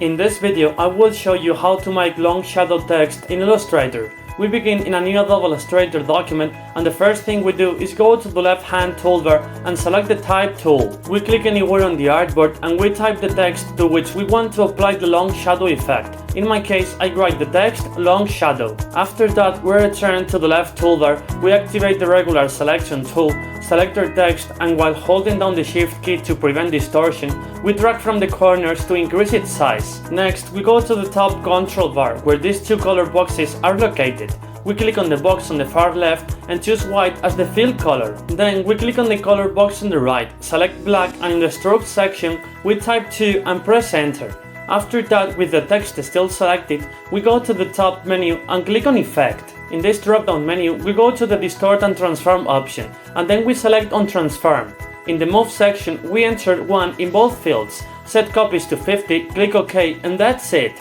In this video, I will show you how to make long shadow text in Illustrator. We begin in a new Adobe Illustrator document, and the first thing we do is go to the left hand toolbar and select the Type tool. We click anywhere on the artboard and we type the text to which we want to apply the long shadow effect. In my case, I write the text long shadow. After that, we return to the left toolbar, we activate the regular selection tool, select our text, and while holding down the Shift key to prevent distortion, we drag from the corners to increase its size. Next, we go to the top control bar where these two color boxes are located. We click on the box on the far left and choose white as the fill color. Then we click on the color box on the right, select black, and in the stroke section we type 2 and press enter. After that, with the text still selected, we go to the top menu and click on Effect. In this drop-down menu, we go to the Distort and Transform option, and then we select on Transform. In the Move section, we enter 1 in both fields, set copies to 50, click OK, and that's it.